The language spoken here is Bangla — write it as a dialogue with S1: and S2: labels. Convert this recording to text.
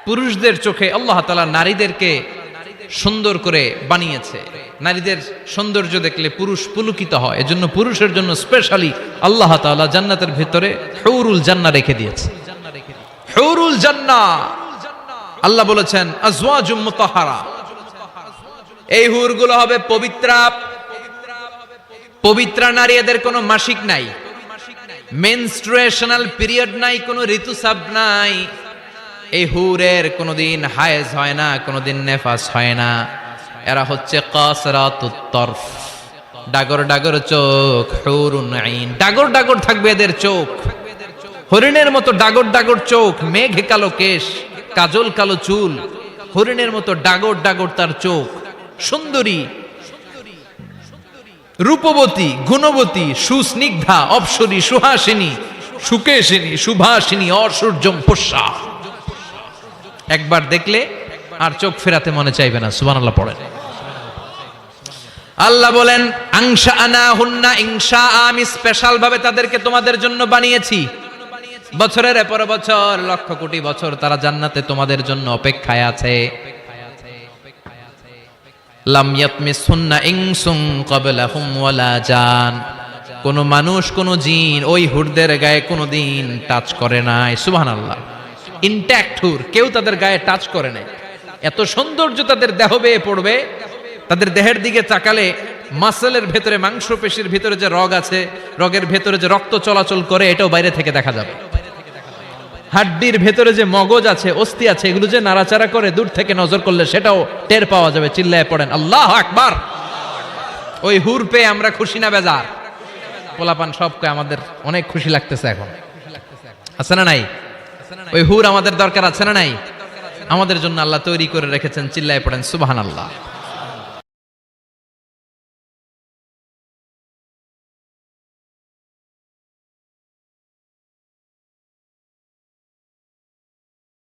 S1: পুরুষদের চোখে আল্লাহ তাআলা নারীদেরকে সুন্দর করে বানিয়েছে। নারীদের সৌন্দর্য দেখলে পুরুষ পুলকিত হয়, এজন্য পুরুষের জন্য স্পেশালি আল্লাহ তাআলা জান্নাতের ভিতরে হুরুল জান্নাহ রেখে দিয়েছে। হুরুল জান্নাহ আল্লাহ বলেছেন আজওয়াজুম মুতাহহারা, এই হুরগুলো হবে পবিত্রা। পবিত্র নারী, এদের কোনো মাসিক নাই, মেনস্ট্রুয়েশনাল পিরিয়ড নাই, কোনো ঋতুস্রাব নাই। এই হুরের কোনোদিন হায়েজ হয় না, কোনোদিন নেফাস হয় না। এরা হচ্ছে কাসরাতুত তরফ, ডাগর ডাগর চোখ, হুরুন আইন, ডাগর ডাগর থাকবে এদের চোখ, হরিণের মতো ডাগর ডাগর চোখ, মেঘে কালো কেশ, কাজল কালো চুল, হরিণের মতো ডাগর ডাগর তার চোখ, সুন্দরী, রূপবতী, গুণবতী, সুস্নিগ্ধা, অপ্সরী, সুহাসিনী, সুকেশিনী, সুভাসিনী, অসূর্যম পোষ্যা। একবার দেখলে আর চোখ ফেরাতে মনে চাইবে না। সুবহানাল্লাহ পড়েন। আল্লাহ বলেন আনশাআনাহুন্না ইনশা, আমি স্পেশাল ভাবে তাদেরকে তোমাদের জন্য বানিয়েছি। বছরের পর বছর, লক্ষ কোটি বছর তারা জান্নাতে তোমাদের জন্য অপেক্ষায় আছে। লাম ইয়াতমিসহুন্না ইনসুন ক্বাবলাহুম ওয়ালা জান, কোন মানুষ কোন জিন ওই হুরদের গায়ে কোনদিন টাচ করে নাই। সুবহানাল্লাহ। ইনট্যাক্ট হুর, কেউ তাদের গায়ে টাচ করে নাই। এত সৌন্দর্য তাদের দেহ বেয়ে পড়বে, তাদের দেহের দিকে তাকালে মাসলের ভেতরে, মাংসপেশির ভিতরে যে রগ আছে, রগের ভেতরে যে রক্ত চলাচল করে, এটাও বাইরে থেকে দেখা যাবে। হাড্ডির ভেতরে যে মগজ আছে, অস্থি আছে, এগুলো যে নাড়াচাড়া করে, দূর থেকে নজর করলে সেটাও টের পাওয়া যাবে। চিল্লায় পড়েন আল্লাহু আকবার। ওই হুর পেয়ে আমরা খুশি না বেজার? পোলাপান সবকে আমাদের অনেক খুশি লাগতেছে এখন, আছে না নাই? ওই হুর আমাদের দরকার আছে না নাই? আমাদের জন্য আল্লাহ তৈরি করে রেখেছেন। চিল্লায় পড়েন সুবহানাল্লাহ।